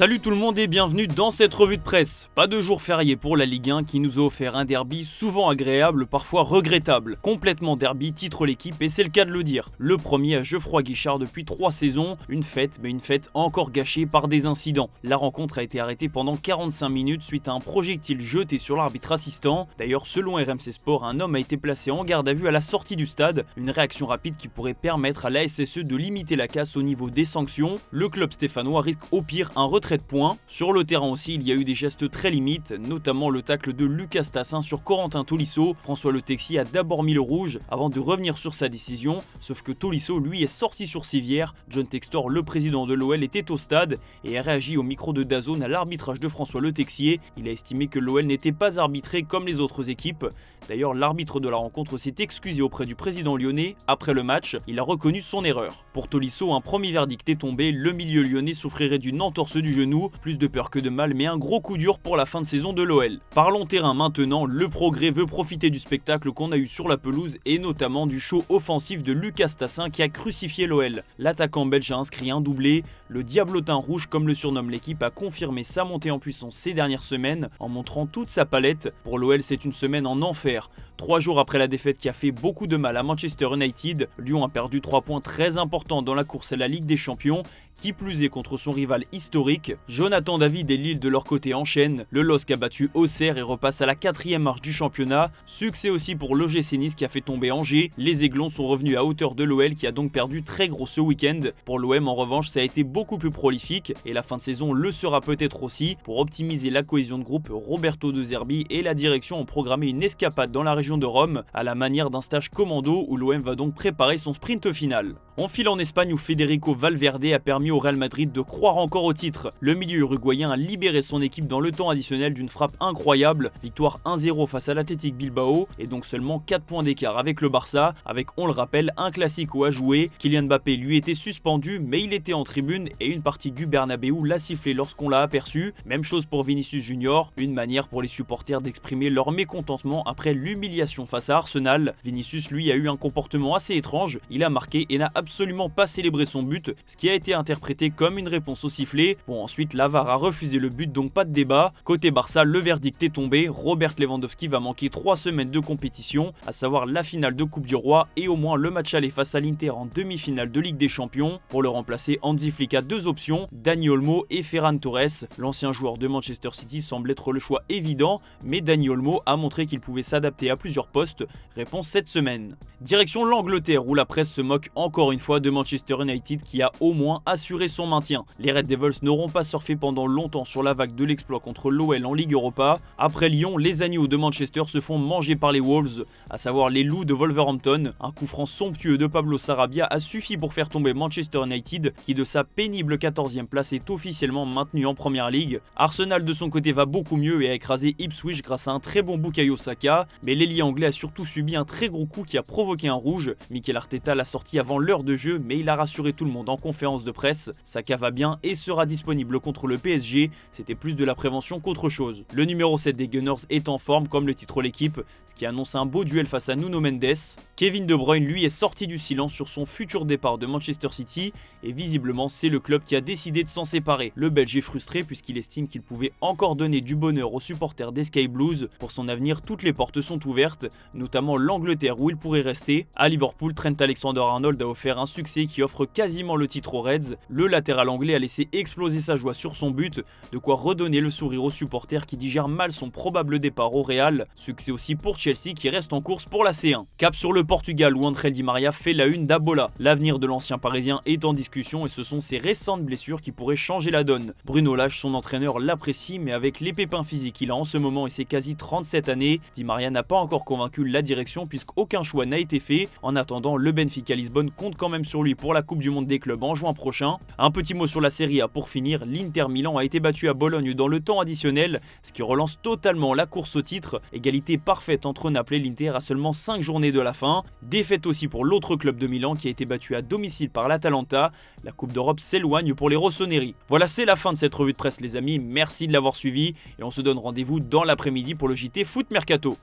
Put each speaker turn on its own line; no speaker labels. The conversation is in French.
Salut tout le monde et bienvenue dans cette revue de presse. Pas de jour férié pour la Ligue 1 qui nous a offert un derby souvent agréable, parfois regrettable. Complètement derby titre l'équipe et c'est le cas de le dire. Le premier à Geoffroy-Guichard depuis 3 saisons, une fête, mais une fête encore gâchée par des incidents. La rencontre a été arrêtée pendant 45 minutes suite à un projectile jeté sur l'arbitre assistant. D'ailleurs, selon RMC Sport, un homme a été placé en garde à vue à la sortie du stade. Une réaction rapide qui pourrait permettre à la SSE de limiter la casse au niveau des sanctions. Le club stéphanois risque au pire un retrait de points. Sur le terrain aussi, il y a eu des gestes très limites, notamment le tacle de Lucas Tassin sur Corentin Tolisso. François Le Texier a d'abord mis le rouge avant de revenir sur sa décision, sauf que Tolisso lui est sorti sur civière. John Textor, le président de l'OL, était au stade et a réagi au micro de DAZN à l'arbitrage de François Le Texier. Il a estimé que l'OL n'était pas arbitré comme les autres équipes. D'ailleurs, l'arbitre de la rencontre s'est excusé auprès du président lyonnais après le match. Il a reconnu son erreur. Pour Tolisso, un premier verdict est tombé. Le milieu lyonnais souffrirait d'une entorse du genou. Plus de peur que de mal, mais un gros coup dur pour la fin de saison de l'OL. Parlons terrain maintenant. Le Progrès veut profiter du spectacle qu'on a eu sur la pelouse et notamment du show offensif de Lucas Tassin qui a crucifié l'OL. L'attaquant belge a inscrit un doublé. Le Diablotin rouge, comme le surnomme l'équipe, a confirmé sa montée en puissance ces dernières semaines en montrant toute sa palette. Pour l'OL, c'est une semaine en enfer. 3 jours après la défaite qui a fait beaucoup de mal à Manchester United, Lyon a perdu 3 points très importants dans la course à la Ligue des Champions, qui plus est contre son rival historique. Jonathan David et Lille de leur côté enchaînent. Le LOSC a battu Auxerre et repasse à la 4e marche du championnat. Succès aussi pour l'OGC Nice qui a fait tomber Angers. Les Aiglons sont revenus à hauteur de l'OL qui a donc perdu très gros ce week-end. Pour l'OM en revanche, ça a été beaucoup plus prolifique et la fin de saison le sera peut-être aussi. Pour optimiser la cohésion de groupe, Roberto De Zerbi et la direction ont programmé une escapade dans la région de Rome à la manière d'un stage commando où l'OM va donc préparer son sprint final. On file en Espagne où Federico Valverde a permis au Real Madrid de croire encore au titre. Le milieu uruguayen a libéré son équipe dans le temps additionnel d'une frappe incroyable. Victoire 1-0 face à l'Athletic Bilbao et donc seulement 4 points d'écart avec le Barça, avec, on le rappelle, un classico à jouer. Kylian Mbappé lui était suspendu mais il était en tribune et une partie du Bernabéu l'a sifflé lorsqu'on l'a aperçu. Même chose pour Vinicius Junior, une manière pour les supporters d'exprimer leur mécontentement après l'humiliation face à Arsenal. Vinicius lui a eu un comportement assez étrange, il a marqué et n'a absolument pas célébré son but, ce qui a été interprété comme une réponse au sifflet. Bon, ensuite la VAR a refusé le but, donc pas de débat. Côté Barça, le verdict est tombé, Robert Lewandowski va manquer 3 semaines de compétition, à savoir la finale de Coupe du Roi et au moins le match aller face à l'Inter en demi-finale de Ligue des Champions. Pour le remplacer, Hansi Flick a 2 options, Dani Olmo et Ferran Torres. L'ancien joueur de Manchester City semble être le choix évident, mais Dani Olmo a montré qu'il pouvait s'adapter à plusieurs postes. Réponse cette semaine. Direction l'Angleterre où la presse se moque encore une fois de Manchester United qui a au moins assuré son maintien. Les Red Devils n'auront pas surfé pendant longtemps sur la vague de l'exploit contre l'OL en Ligue Europa. Après Lyon, les agneaux de Manchester se font manger par les Wolves, à savoir les loups de Wolverhampton. Un coup franc somptueux de Pablo Sarabia a suffi pour faire tomber Manchester United qui de sa pénible 14e place est officiellement maintenu en Première Ligue. Arsenal de son côté va beaucoup mieux et a écrasé Ipswich grâce à un très bon Bukayo Saka, mais l'ailier anglais a surtout subi un très gros coup qui a provoqué un rouge. Mikel Arteta l'a sorti avant l'heure de jeu mais il a rassuré tout le monde en conférence de presse. Saka va bien et sera disponible contre le PSG, c'était plus de la prévention qu'autre chose. Le numéro 7 des Gunners est en forme comme le titre l'équipe, ce qui annonce un beau duel face à Nuno Mendes. Kevin De Bruyne lui est sorti du silence sur son futur départ de Manchester City et visiblement c'est le club qui a décidé de s'en séparer. Le Belge est frustré puisqu'il estime qu'il pouvait encore donner du bonheur aux supporters des Sky Blues. Pour son avenir, toutes les portes sont ouvertes, notamment l'Angleterre où il pourrait rester. À Liverpool, Trent Alexander-Arnold a offert un succès qui offre quasiment le titre aux Reds. Le latéral anglais a laissé exploser sa joie sur son but, de quoi redonner le sourire aux supporters qui digèrent mal son probable départ au Real. Succès aussi pour Chelsea qui reste en course pour la C1. Cap sur le Portugal où André Di Maria fait la une d'Abola. L'avenir de l'ancien parisien est en discussion et ce sont ses récentes blessures qui pourraient changer la donne. Bruno Lage, son entraîneur, l'apprécie mais avec les pépins physiques qu'il a en ce moment et ses quasi 37 années, Di Maria n'a pas encore convaincu la direction puisqu'aucun choix n'a été fait. En attendant, le Benfica Lisbonne compte quand même sur lui pour la Coupe du Monde des clubs en juin prochain. Un petit mot sur la Serie A pour finir, l'Inter Milan a été battu à Bologne dans le temps additionnel, ce qui relance totalement la course au titre. Égalité parfaite entre Naples et l'Inter à seulement 5 journées de la fin. Défaite aussi pour l'autre club de Milan qui a été battu à domicile par l'Atalanta. La Coupe d'Europe s'éloigne pour les Rossoneri. Voilà, c'est la fin de cette revue de presse les amis, merci de l'avoir suivi et on se donne rendez-vous dans l'après-midi pour le JT Foot Mercato.